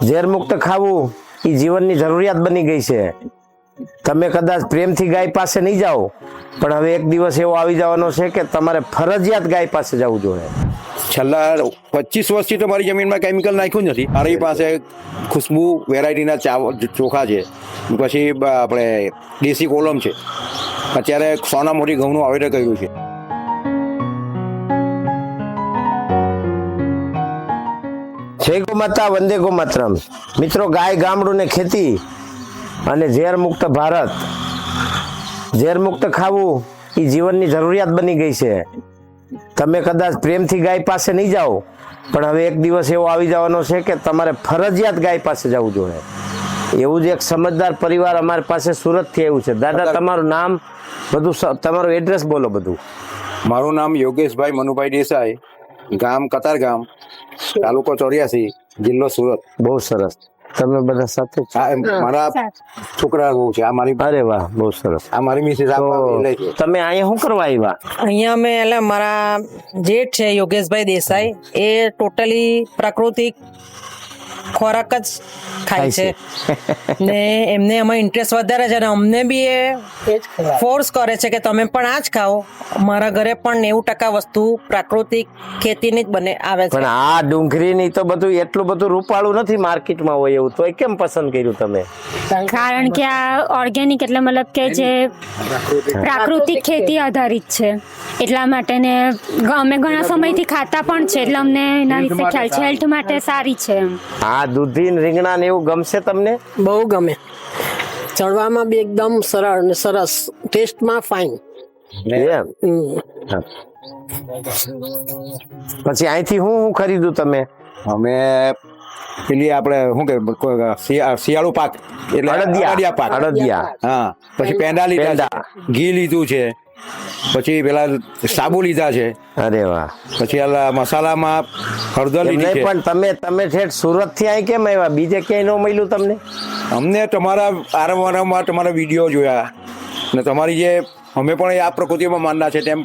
ઝેર મુક્ત ખાવું એ જીવનની જરૂરિયાત બની ગઈ છે. તમે કદાચ પ્રેમથી ગાય પાસે નહીં જાઓ, પણ હવે એક દિવસ એવો આવી જવાનો છે કે તમારે ફરજિયાત ગાય પાસે જવું જોઈએ. છેલ્લા 25 વર્ષથી તો મારી જમીનમાં કેમિકલ નાખ્યું નથી. મારી પાસે ખુશ્બુ વેરાયટીના ચોખા છે, પછી આપણે દેશી કોલમ છે. અત્યારે સોનામોરી ઘઉંનું વાવેતર કર્યું છે. જય ગો માતા, વંદે ગો માતરમ. મિત્રો, ગાય, ગામડું ને ખેતી અને ઝેર મુક્ત ભારત. ઝેર મુક્ત ખાવું એ જીવનની જરૂરિયાત બની ગઈ છે. તમે કદાચ પ્રેમથી ગાય પાસે નહીં જાઓ, પણ હવે એક દિવસ એવો આવી જવાનો છે કે તમારે ફરજિયાત ગાય પાસે જવું જોઈએ. એવું જ એક સમજદાર પરિવાર અમારી પાસે સુરતથી આવ્યું છે. દાદા, તમારું નામ, બધું, તમારું એડ્રેસ બોલો બધું. મારું નામ યોગેશભાઈ મનુભાઈ દેસાઈ, ગામ કતારગામ, તાલુકો 84, જિલ્લો સુરત. બહુ સરસ. તમે બધા સાથે જ છો? મારા છોકરા છે. આ મારી, અરે વાહ, બહુ સરસ. આ મારી મિસિસ. તો તમે અહીંયા શું કરવા આવ્યા? અહીંયા અમે એટલે મારા જેઠ છે યોગેશભાઈ દેસાઈ, એ ટોટલી પ્રાકૃતિક ખોરાક જ ખાય છે ને એમને એમાં ઇન્ટરેસ્ટ વધારે છે અને અમને બી એ ફોર્સ કરે છે કે તમે પણ આ જ ખાઓ. મારા ઘરે પણ 90% વસ્તુ પ્રાકૃતિક ખેતીની જ બને આવે છે. પણ આ ડુંગળીની તો બધું એટલું બધું રૂપાળું નથી માર્કેટમાં હોય એવું, તો એ કેમ પસંદ કર્યું તમે? કારણ કે આ ઓર્ગેનિક એટલે મતલબ કે જે પ્રાકૃતિક ખેતી આધારિત છે એટલા માટે, ને અમે ઘણા સમયથી ખાતા પણ છે એટલે અમને એના વિશે ખ્યાલ છે. હેલ્થ માટે સારી છે. આ દૂધી ને રીંગણા ને એવું ગમશે તમને? બહુ ગમે. ચડવામાં બી એકદમ સરળ અને સરસ, ટેસ્ટમાં ફાઇન. પછી અહીંથી હું ખરીદું તમે? અમે પેલી આપણે શું કે શિયાળુ પાક એટલે અડદિયા પાક. અડદિયા, હા. પછી પેંડા લીધા છે, ઘી લીધું છે, પછી પેલા સાબુ લીધા છે. અરે વાહ. પછી મસાલામાં હળદર લીધી છે. પણ તમે ઠેઠ સુરત થી અહીં કેમ આવ્યા? બીજે ક્યાંય ન મળ્યું તમને? અમને તમારા વારંવાર તમારા વિડીયો જોયા ને તમારી જે અમે પણ આ પ્રકૃતિમાં માનના છે તેમ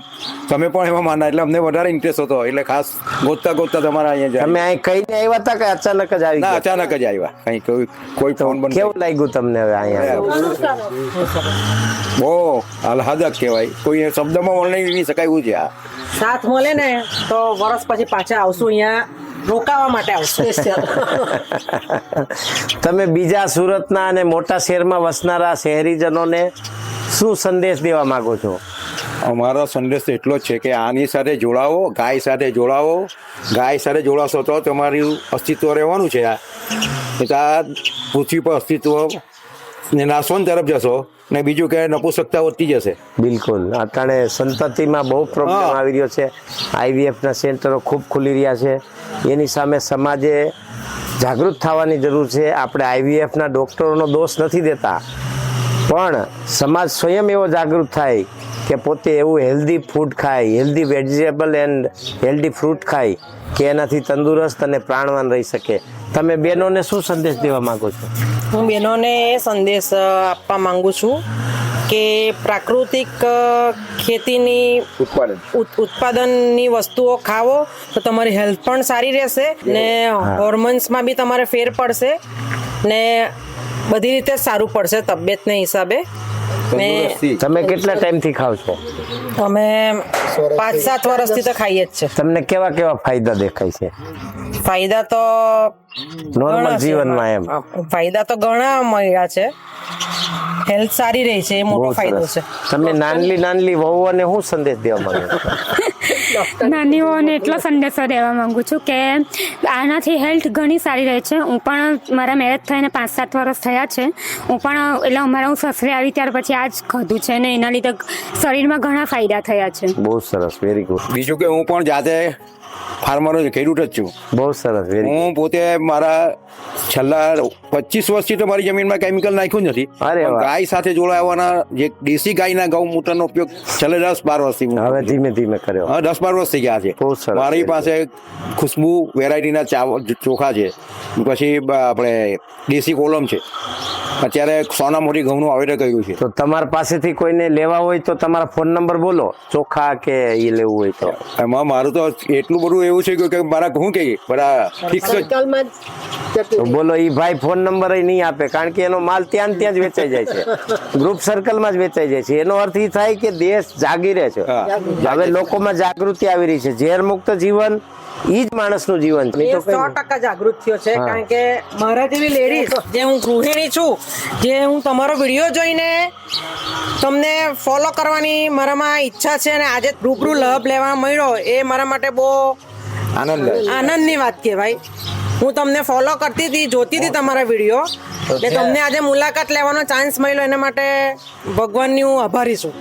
તમે પણ એમાં માનના, એટલે અમને વધારે ઇન્ટરેસ્ટ હતો. એટલે ખાસ ગોતતા તમારા અહીંયા. તમે અહીં કઈને આવ્યા હતા કે અચાનક જ આવી? ના, અચાનક જ આવ્યા. કઈ કોઈ ફોન બંધ. કેવું લાગ્યું તમને હવે અહીંયા? બહુ આહલાદક કહેવાય, કોઈ શબ્દમાં વર્ણવી નહીં શકાય એવું છે. આ સાથ મળે ને તો વર્ષ પછી પાછા આવશું, અહીંયા રોકાવા માટે આવશું. તમે બીજા સુરતના અને મોટા શહેરમાં વસનારા શહેરીજનોને શું સંદેશ દેવા માંગો છો? અમારો સંદેશ એટલો જ છે કે આની સાથે જોડાવો, ગાય સાથે જોડાવો. ગાય સાથે જોડાશો તો તમારું અસ્તિત્વ રહેવાનું છે. આ પૃથ્વી પર અસ્તિત્વ ને નાશવંત તરફ જશો ને બીજું કે નપુંસકતા વધતી જશે. બિલકુલ. અટાણે સંતતિમાં બહુ પ્રોબ્લેમ આવી રહ્યો છે. IVFના સેન્ટરો ખૂબ ખુલી રહ્યા છે. એની સામે સમાજે જાગૃત થવાની જરૂર છે. આપણે IVFના ડૉક્ટરોનો દોષ નથી દેતા, પણ સમાજ સ્વયં એવો જાગૃત થાય કે પોતે એવું હેલ્ધી ફૂડ ખાય, healthy vegetable and healthy fruit ખાય કે એનાથી તંદુરસ્ત અને પ્રાણવાન રહી શકે. તમે બહેનોને શું સંદેશ દેવા માંગો છો? હું બહેનોને એ સંદેશ આપવા માંગુ છું કે પ્રાકૃતિક ખેતીની ઉત્પાદનની વસ્તુઓ ખાવો તો તમારી હેલ્થ પણ સારી રહેશે ને હોર્મોન્સમાં બી તમારે ફેર પડશે ને બધી રીતે સારું પડશે તબિયતને હિસાબે. તમે કેટલા ટાઈમથી ખાવ છો? અમે 5-7 વર્ષથી તો ખાઈએ જ છે. તમને કેવા કેવા ફાયદા દેખાય છે? ફાયદા તો નોર્મલ જીવનમાં એમ ફાયદા તો ઘણા મળ્યા છે. હેલ્થ સારી રહી છે, એ મોટો ફાયદો છે. તમે નાનલી વહુઓને શું સંદેશ દેવા માંગો છો? નાનીઓને એટલો સંદેશો દેવા માંગુ છું કે આનાથી હેલ્થ ઘણી સારી રહે છે. હું પણ મારા મેરેજ થઈને 5-7 વર્ષ થયા છે. હું પણ એટલે અમારા હું સસરે આવી ત્યાર પછી આ જ ખાધું છે ને એના લીધે શરીરમાં ઘણા ફાયદા થયા છે. બહુ સરસ, વેરી ગુડ. બીજું કે હું પણ જાતે ફાર્મર ખેડૂત જ છું. બહુ સરસ, વેરી ગુડ. હું પોતે મારા છેલ્લા 25 વર્ષથી તો મારી જમીનમાં કેમિકલ નાખ્યું નથી. ગાય સાથે જોડાવાના જે દેશી ગાયના ગૌમૂત્રનો ઉપયોગ છેલ્લા 10-12 વર્ષથી હવે ધીમે ધીમે કર્યો. 10-12 વર્ષ થઈ ગયા છે. મારી પાસે ખુશ્બુ વેરાયટીના ચોખા છે, પછી આપણે દેશી કોલમ છે, અત્યારે સોનામોરી ઘઉંનું વાવેતર કર્યું છે. તો તમારા પાસેથી કોઈને લેવા હોય તો તમારા ફોન નંબર બોલો, ચોખા કે એ લેવું હોય તો. એમાં મારું તો એટલું બધું એવું છે કે મારા ઘઉં કે બધા ફિક્સ જ. સર્કલમાં જ તો બોલો, એ ભાઈ ફોન નંબર નહીં આપે, કારણ કે એનો માલ ત્યાં ને ત્યાં જ વેચાઈ જાય છે, ગ્રુપ સર્કલમાં જ વેચાઈ જાય છે. એનો અર્થ એ થાય કે દેશ જાગી રહે છે. હા. હવે લોકોમાં જાગૃતિ આવી રહી છે. ઝેર મુક્ત જીવન ઈ જ માણસનું જીવન છે. એ 100% જાગૃત થયો છે. કારણ કે મારા જેવી લેડીઝ, જે હું ગૃહિણી છું, જે હું તમારો વિડીયો જોઈને તમને ફોલો કરવાની મારામાં ઈચ્છા છે અને આજે રૂબરૂ લાભ લેવા મળ્યો, એ મારા માટે બહુ આનંદ આનંદની વાત કહેવાય. હું તમને ફોલો કરતી હતી, જોતી હતી તમારા વિડીયો, એટલે તમને આજે મુલાકાત લેવાનો ચાન્સ મળ્યો, એના માટે ભગવાનની હું આભારી છું.